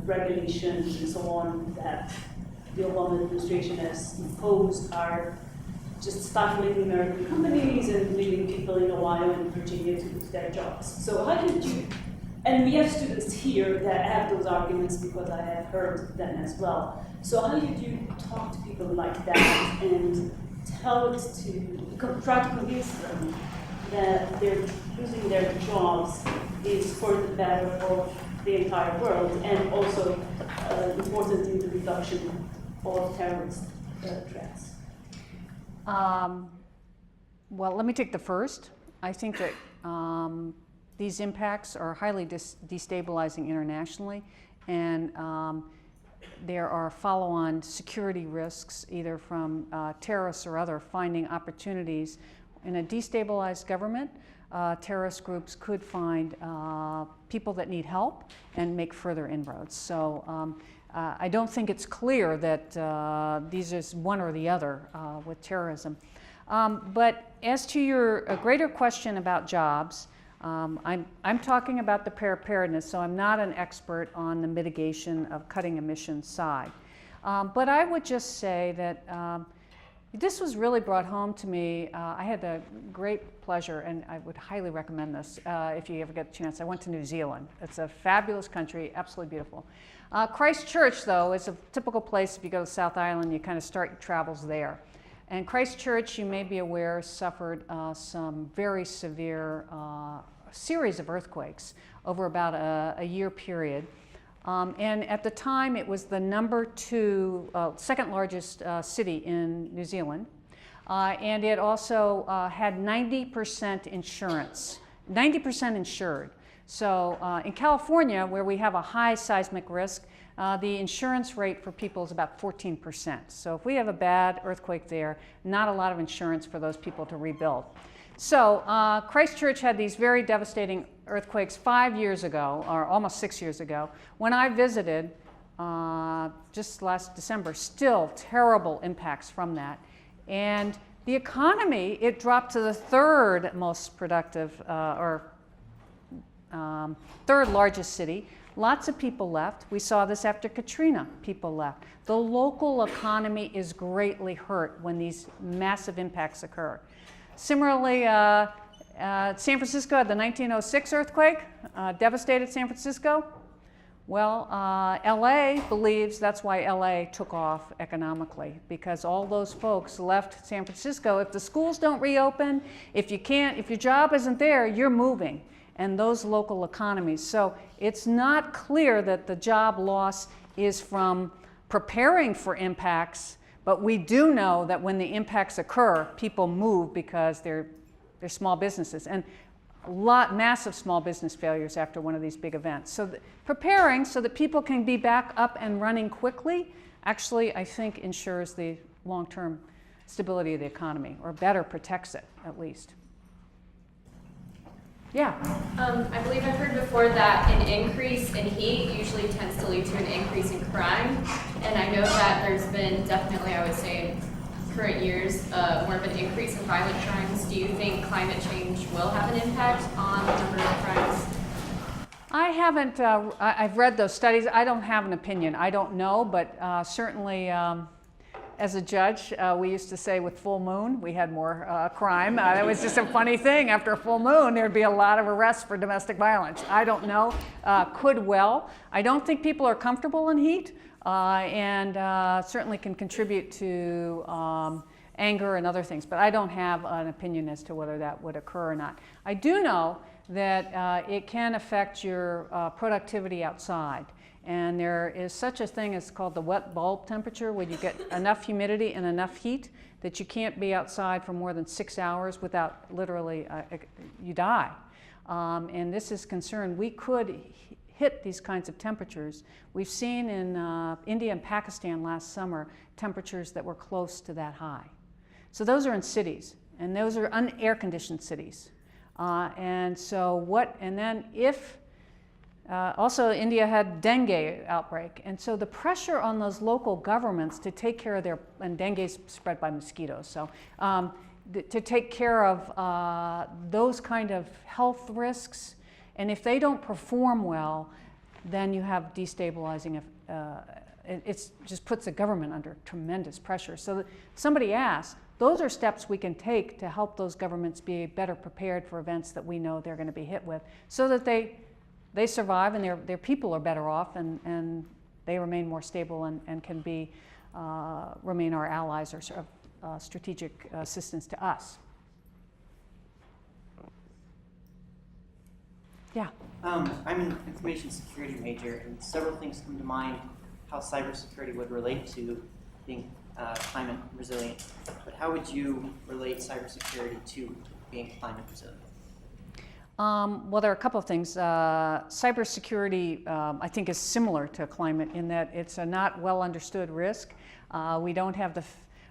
S7: regulations and so on that the Obama administration has imposed are just stifling American companies and leaving people in Ohio and Virginia to lose their jobs. So how did you, and we have students here that have those arguments because I have heard them as well. So how did you talk to people like that and try to convince them that they're losing their jobs is for the better of the entire world and also important in the reduction of terrorist threats?
S2: Well, let me take the first. I think that these impacts are highly destabilizing internationally, and there are follow-on security risks, either from terrorists or other, finding opportunities. In a destabilized government, terrorist groups could find people that need help and make further inroads. So I don't think it's clear that these is one or the other with terrorism. But as to your greater question about jobs, I'm talking about the preparedness, so I'm not an expert on the mitigation of cutting emissions side. But I would just say that this was really brought home to me. I had the great pleasure, and I would highly recommend this if you ever get a chance. I went to New Zealand. It's a fabulous country, absolutely beautiful. Christchurch, though, is a typical place. If you go to South Island, you kind of start your travels there. And Christchurch, you may be aware, suffered some very severe series of earthquakes over about a year period. And at the time, it was the second largest city in New Zealand. And it also had 90% insurance, 90% insured. So in California, where we have a high seismic risk, the insurance rate for people is about 14%. So if we have a bad earthquake there, not a lot of insurance for those people to rebuild. So Christchurch had these very devastating earthquakes 5 years ago, or almost 6 years ago. When I visited just last December, still terrible impacts from that. And the economy, it dropped to the third most productive, third largest city. Lots of people left. We saw this after Katrina, people left. The local economy is greatly hurt when these massive impacts occur. Similarly, San Francisco had the 1906 earthquake, devastated San Francisco. Well, LA believes that's why LA took off economically, because all those folks left San Francisco. If the schools don't reopen, if your job isn't there, you're moving, and those local economies. So it's not clear that the job loss is from preparing for impacts, but we do know that when the impacts occur, people move because they're small businesses, and massive small business failures after one of these big events. So preparing so that people can be back up and running quickly, actually, I think ensures the long-term stability of the economy, or better protects it, at least. Yeah.
S8: I believe I've heard before that an increase in heat usually tends to lead to an increase in crime. And I know that there's been definitely, I would say, in current years, more of an increase in violent crimes. Do you think climate change will have an impact on the number of crimes?
S2: I haven't, I've read those studies. I don't have an opinion. I don't know, but certainly as a judge, we used to say with full moon, we had more crime. It was just a funny thing. After a full moon, there'd be a lot of arrests for domestic violence. I don't know, could well. I don't think people are comfortable in heat, and certainly can contribute to anger and other things, but I don't have an opinion as to whether that would occur or not. I do know that it can affect your productivity outside. And there is such a thing as called the wet bulb temperature, where you get enough humidity and enough heat that you can't be outside for more than 6 hours without literally, you die. And this is concerned. We could hit these kinds of temperatures. We've seen in India and Pakistan last summer temperatures that were close to that high. So those are in cities, and those are unair-conditioned cities. And then if also, India had dengue outbreak, and so the pressure on those local governments to take care of and dengue is spread by mosquitoes, so to take care of those kind of health risks, and if they don't perform well, then you have destabilizing, it just puts the government under tremendous pressure. So that somebody asked, those are steps we can take to help those governments be better prepared for events that we know they're going to be hit with, so that they survive and their people are better off, and they remain more stable and can be remain our allies or strategic assistance to us. Yeah.
S9: I'm an information security major, and several things come to mind how cybersecurity would relate to being climate resilient. But how would you relate cybersecurity to being climate resilient?
S2: Well, there are a couple of things. Cybersecurity, I think, is similar to climate in that it's a not well understood risk. We don't have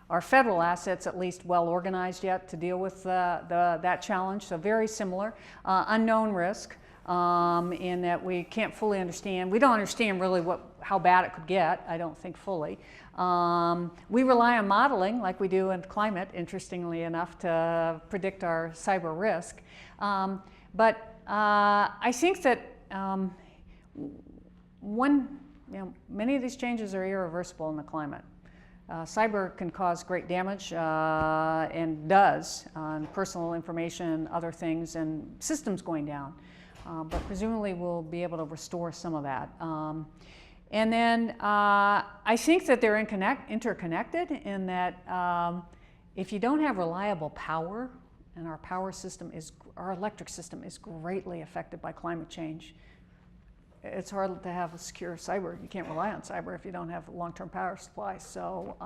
S2: our federal assets at least well organized yet to deal with that challenge, so very similar. Unknown risk. In that we can't fully understand. We don't understand really how bad it could get, I don't think fully. We rely on modeling like we do in climate, interestingly enough, to predict our cyber risk. But I think that many of these changes are irreversible in the climate. Cyber can cause great damage and does on personal information and other things and systems going down. But presumably we'll be able to restore some of that. And then I think that they're interconnected in that if you don't have reliable power, and our electric system is greatly affected by climate change, it's hard to have a secure cyber. You can't rely on cyber if you don't have a long-term power supply. So,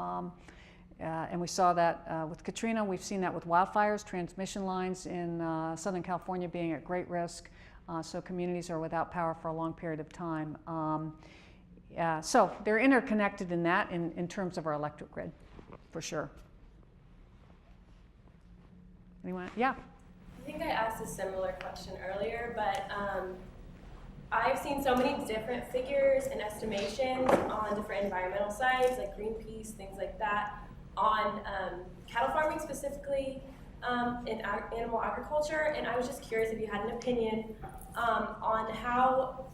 S2: and we saw that with Katrina. We've seen that with wildfires, transmission lines in Southern California being at great risk. So communities are without power for a long period of time. So they're interconnected in that in terms of our electric grid, for sure. Anyone? Yeah.
S6: I think I asked a similar question earlier, but I've seen so many different figures and estimations on different environmental sites, like Greenpeace, things like that, on cattle farming specifically, in animal agriculture, and I was just curious if you had an opinion on how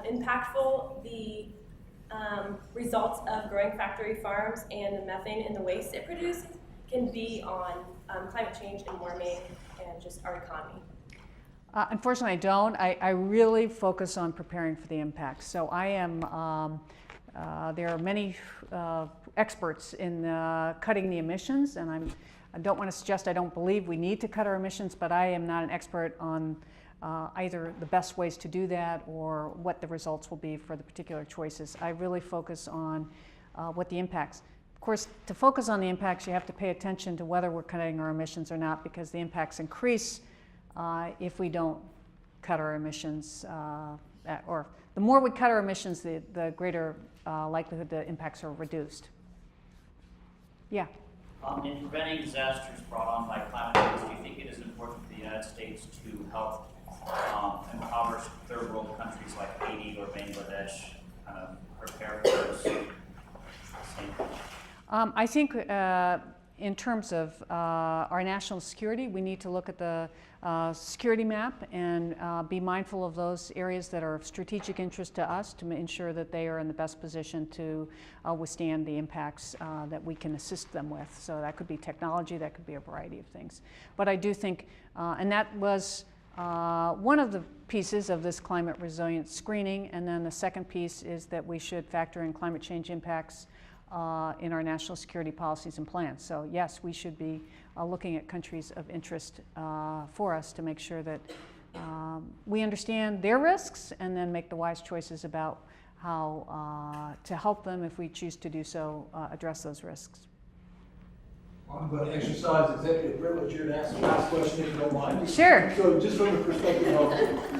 S6: impactful the results of growing factory farms and the methane and the waste it produces can be on climate change and warming and just our economy.
S2: Unfortunately, I don't. I really focus on preparing for the impacts. So I am, there are many experts in cutting the emissions, and I don't want to suggest I don't believe we need to cut our emissions, but I am not an expert on either the best ways to do that or what the results will be for the particular choices. I really focus on what the impacts. Of course, to focus on the impacts, you have to pay attention to whether we're cutting our emissions or not, because the impacts increase if we don't cut our emissions, or the more we cut our emissions, the greater likelihood the impacts are reduced. Yeah.
S10: In preventing disasters brought on by climate change, do you think it is important for the United States to help impoverished third world countries like Haiti or Bangladesh kind of prepare for those same things?
S2: I think in terms of our national security, we need to look at the security map and be mindful of those areas that are of strategic interest to us to ensure that they are in the best position to withstand the impacts that we can assist them with. So that could be technology, that could be a variety of things. But I do think, and that was one of the pieces of this climate resilience screening, and then the second piece is that we should factor in climate change impacts in our national security policies and plans. So yes, we should be looking at countries of interest for us to make sure that we understand their risks and then make the wise choices about how to help them, if we choose to do so, address those risks.
S1: I'm going to exercise executive privilege here to ask the last question, if you don't mind.
S2: Sure.
S1: So just from the perspective of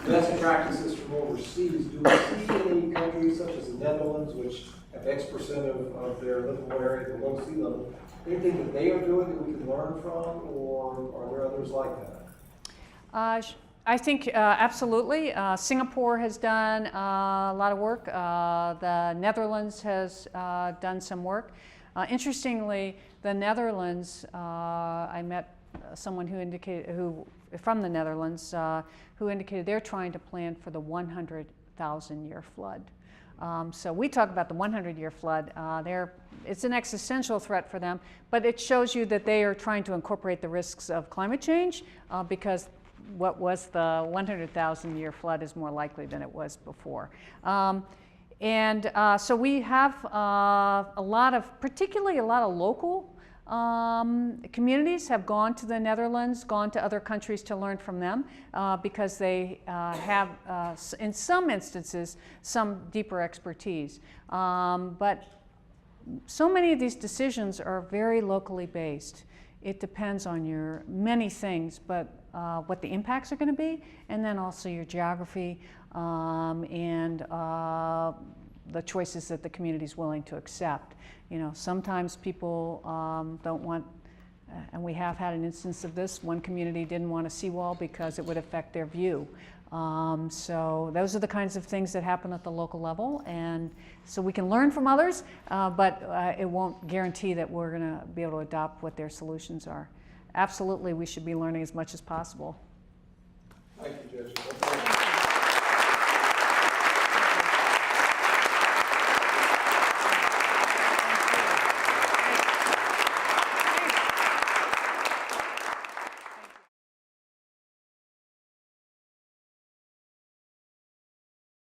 S1: best practices from overseas, do we see any countries such as the Netherlands, which have X% of their livable area below sea level, anything that they are doing that we can learn from, or are there others like that?
S2: I think absolutely. Singapore has done a lot of work. The Netherlands has done some work. Interestingly, the Netherlands, I met someone from the Netherlands who indicated they're trying to plan for the 100,000-year flood. So we talk about the 100-year flood. It's an existential threat for them, but it shows you that they are trying to incorporate the risks of climate change because what was the 100,000-year flood is more likely than it was before. So we have particularly a lot of local communities have gone to the Netherlands, gone to other countries to learn from them because they have, in some instances, some deeper expertise. But so many of these decisions are very locally based. It depends on your many things, but what the impacts are going to be, and then also your geography and the choices that the community is willing to accept. You know, sometimes people don't want, and we have had an instance of this, one community didn't want a seawall because it would affect their view. So those are the kinds of things that happen at the local level, and so we can learn from others, but it won't guarantee that we're going to be able to adopt what their solutions are. Absolutely, we should be learning as much as possible.